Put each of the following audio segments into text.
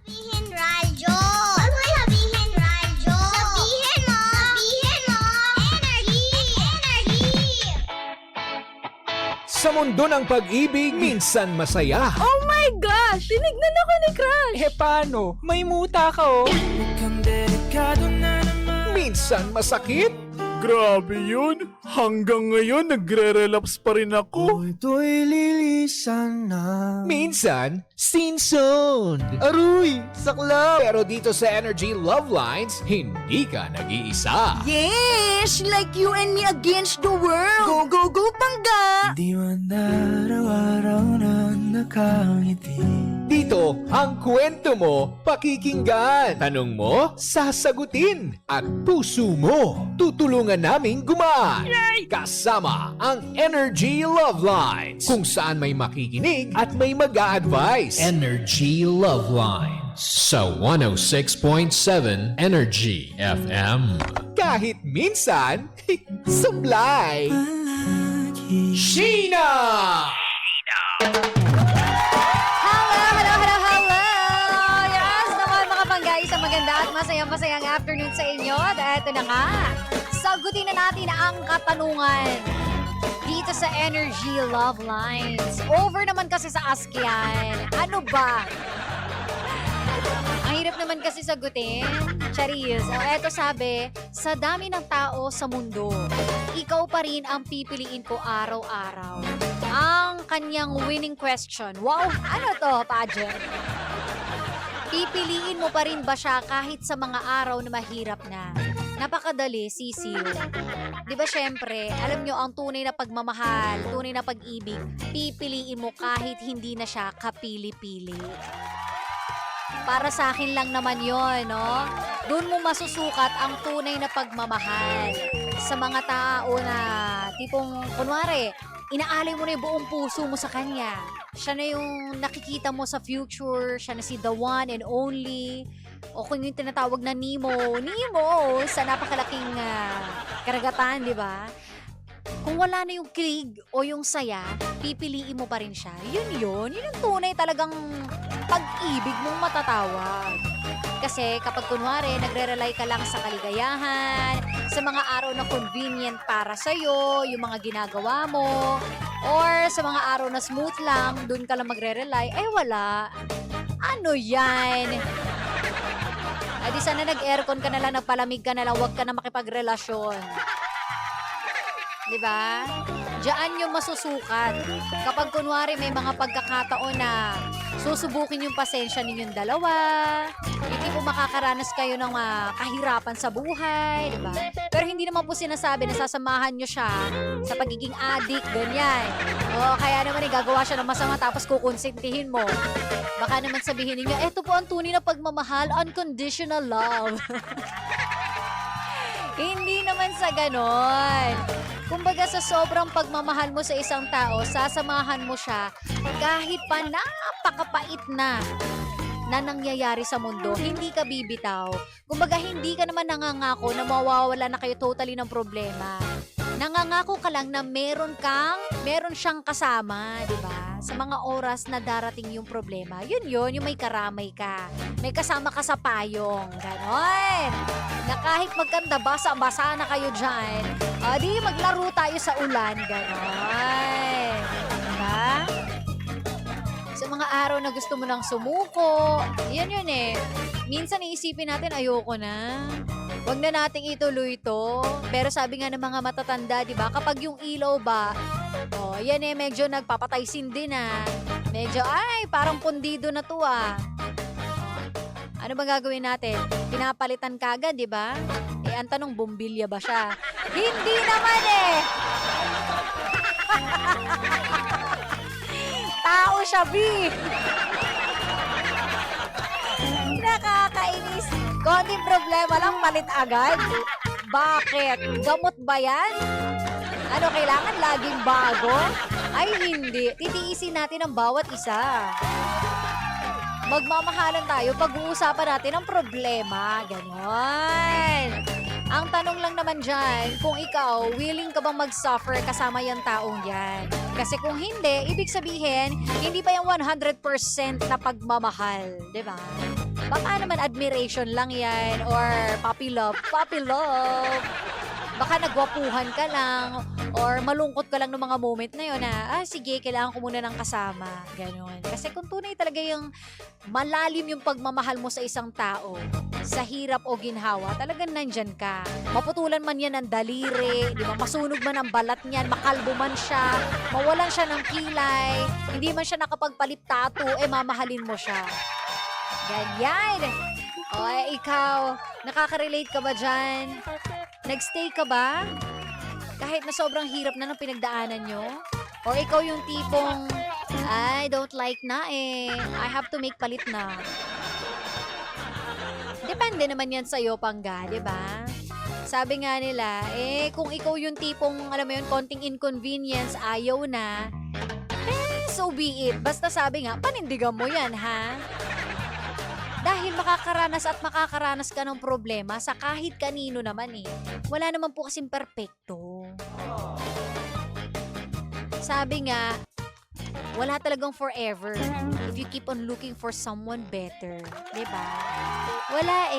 Sabihin, Radyo! Huwag mo sabihin, Radyo! Sabihin mo! Sabihin mo! Energy! Energy! Sa mundo ng pag-ibig, minsan masaya. Oh my gosh! Tinignan ako ni Crush! Paano? May muta ka oh. Mukhang delikado na naman. Minsan masakit. Grabe yun. Hanggang ngayon, nagre-relapse pa rin ako. Ito'y lilisan na. Minsan, scene zone. Aruy! Saklap! Pero dito sa Energy Love Lines, hindi ka nag-iisa. Yes! Like you and me against the world! Go, go, go, Pangga! Di man araw-araw na nakangiti. Dito, ang kwento mo, pakikinggan. Tanong mo, sasagutin. At puso mo, tutulungan naming gumaan. Kasama ang Energy Love Lines, kung saan may makikinig at may mag-a-advise. Energy Love Lines sa 106.7 Energy FM. Kahit minsan, supply. Palagi. Sheena! Hello! Yes naman mga Pangga, isang maganda at masayang-masayang afternoon sa inyo. At eto na nga, sagutin na natin ang katanungan dito sa Energy Love Lines. Over naman kasi sa ask yan. Ano ba? Ang hirap naman kasi sagutin. Charis. O eto sabi, sa dami ng tao sa mundo, ikaw pa rin ang pipiliin ko araw-araw. Ang kanyang winning question. Wow, ano to, pageant? Pipiliin mo pa rin ba siya kahit sa mga araw na mahirap na? Napakadali, sisiw. Di ba syempre, alam nyo, ang tunay na pagmamahal, tunay na pag-ibig, pipiliin mo kahit hindi na siya kapili-pili. Para sa akin lang naman yon, no? Doon mo masusukat ang tunay na pagmamahal sa mga tao na tipong, kunwari, inaalay mo na yung buong puso mo sa kanya. Siya na yung nakikita mo sa future, siya na si the one and only. O kung yung tinatawag na Nemo sa napakalaking karagatan, di ba? Kung wala na yung kilig o yung saya, pipiliin mo pa rin siya. Yun ang tunay talagang pag-ibig mong matatawag. Kasi kapag kunwari, nagre-rely ka lang sa kaligayahan, sa mga araw na convenient para sa'yo, yung mga ginagawa mo, or sa mga araw na smooth lang, dun ka lang magre-rely, wala. Ano yan? Di sana nag-aircon ka na lang, nagpalamig ka na lang, huwag ka na makipagrelasyon. Diba? Diyan yung masusukat. Kapag kunwari may mga pagkakataon na susubukin yung pasensya ninyong dalawa, hindi po makakaranas kayo ng kahirapan sa buhay, diba? Pero hindi naman po sinasabi na sasamahan nyo siya sa pagiging addict, ganyan. O kaya naman gagawa siya ng masama tapos kukonsintihin mo. Baka naman sabihin ninyo, eto po ang tunay na pagmamahal, unconditional love. Hindi naman sa ganon. Kumbaga sa sobrang pagmamahal mo sa isang tao, sasamahan mo siya kahit pa napakapait na nangyayari sa mundo, hindi ka bibitaw. Kumbaga hindi ka naman nangangako na mawawala na kayo totally ng problema. Nangangako ka lang na meron siyang kasama, di ba? Sa mga oras na darating yung problema. Yun, yung may karamay ka. May kasama ka sa payong. Ganon. Na kahit magkanda, basa na kayo dyan. Di maglaro tayo sa ulan. Ganon. Diba? Sa mga araw na gusto mo nang sumuko, yun eh. Minsan iisipin natin, ayoko na. Huwag na nating ituloy to. Pero sabi nga ng mga matatanda, di ba, kapag yung ilaw ba, yan medyo nagpapatay sindi na. Medyo, parang pundido na to Ano ba gagawin natin? Pinapalitan kagad, di ba? Ang tanong, bumbilya ba siya? Hindi naman Tao siya, B! Nakakainis. Konting problema lang, palit agad. Bakit? Gamot ba yan? Ano, kailangan laging bago? Ay, hindi. Titiisin natin ang bawat isa. Magmamahalan tayo, pag-uusapan natin ang problema. Ganon. Ang tanong lang naman dyan, kung ikaw, willing ka bang mag-suffer kasama yung taong yan? Kasi kung hindi, ibig sabihin, hindi pa yung 100% na pagmamahal. Diba? Baka naman admiration lang yan or puppy love. Puppy love! Baka nagwapuhan ka lang or malungkot ka lang ng mga moment na yun na, sige, kailangan ko muna ng kasama. Ganon. Kasi kung tunay talaga yung malalim yung pagmamahal mo sa isang tao, sa hirap o ginhawa, talagang nandyan ka. Maputulan man yan ng daliri, di ba? Masunog man ang balat niyan, makalbo man siya, mawalan siya ng kilay, hindi man siya nakapagpalip-tattoo, mamahalin mo siya. Ganyan! O, ikaw, nakaka-relate ka ba dyan? Nagstay ka ba? Kahit na sobrang hirap na ng pinagdaanan nyo? Or ikaw yung tipong, I don't like na I have to make palit na. Depende naman yan sa'yo, Pangga, di ba? Sabi nga nila, kung ikaw yung tipong, alam mo yun, konting inconvenience, ayaw na, so be it. Basta sabi nga, panindigan mo yan, ha? Dahil makakaranas at makakaranas ka ng problema sa kahit kanino naman Wala naman po kasing perpekto. Sabi nga, wala talagang forever if you keep on looking for someone better. Diba? Wala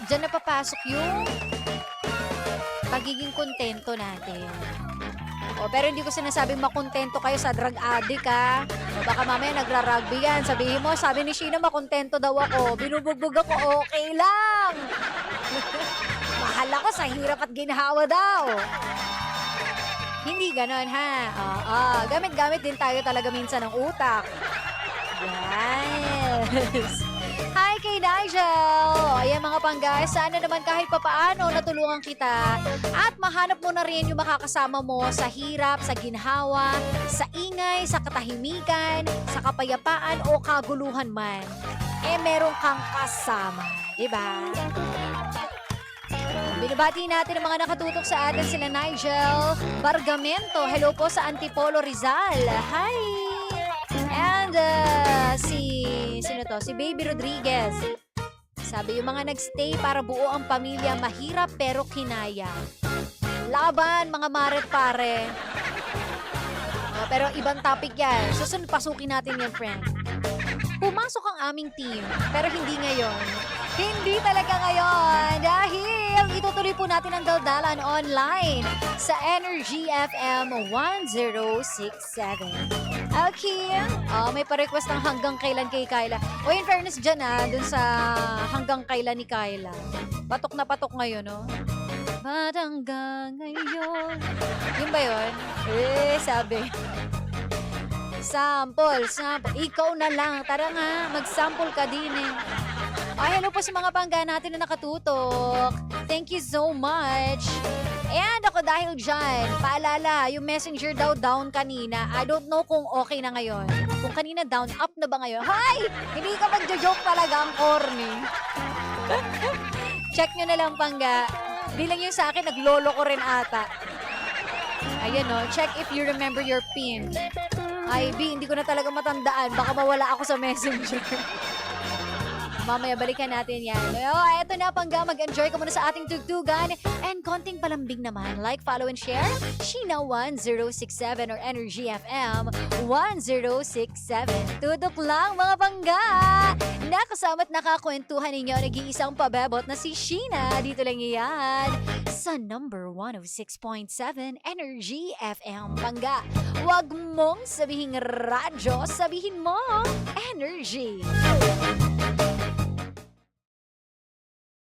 Diyan na papasok yung pagiging kontento natin. Pero hindi ko sinasabing makontento kayo sa drug addict, ha? Baka mamaya nagra-rugby yan. Sabihin mo, sabi ni Sheena, makontento daw ako. Binubugbog ako, okay lang. Mahal ako sa hirap at ginhawa daw. Hindi ganon, ha? Gamit-gamit din tayo talaga minsan ng utak. Yes. Hi kay Nigel! Ayan mga Pangga, sana naman kahit papaano natulungan kita at mahanap mo na rin yung makakasama mo sa hirap, sa ginhawa, sa ingay, sa katahimikan, sa kapayapaan o kaguluhan man. Meron kang kasama, diba? Binabati natin ang mga nakatutok sa atin sila Nigel Bargamento. Hello po sa Antipolo Rizal. Hi! And si Baby Rodriguez. Sabi yung mga nagstay para buo ang pamilya, mahirap pero kinaya. Laban, mga maret pare. Pero ibang topic yan. Susunod, pasukin natin yan, friend. Pumasok ang aming team, pero hindi ngayon. Hindi talaga ngayon dahil itutuloy po natin ang daldalan online sa Energy FM 1067. Okay. May pa-request ng hanggang kailan kay Kyla. In fairness dyan dun sa hanggang kailan ni Kyla. Patok na patok ngayon, no? Ba't hanggang ngayon? Yun ba yun? Sabi. Sample. Ikaw na lang. Tara nga, mag-sample ka din hello po sa mga Pangga natin na nakatutok. Thank you so much. And ako dahil dyan, paalala, yung messenger daw down kanina. I don't know kung okay na ngayon. Kung kanina down, up na ba ngayon? Hi! Hindi ka magjo-joke talaga ang corny. Check nyo na lang, Pangga. Bilang yung sa akin, naglolo ko rin ata. Ayan check if you remember your PIN. Ay, B, hindi ko na talaga matandaan. Baka mawala ako sa messenger. Mamaya balikan natin yan. Eto na, Pangga. Mag-enjoy ka muna sa ating tugtugan. And konting palambing naman. Like, follow, and share. Sheena 1067 or Energy FM 1067. Tutok lang, mga Pangga. Nakasama't nakakwentuhan ninyo nag-iisang pabebot na si Sheena. Dito lang yan sa number 106.7 Energy FM. Pangga, wag mong sabihin radyo, sabihin mo Energy.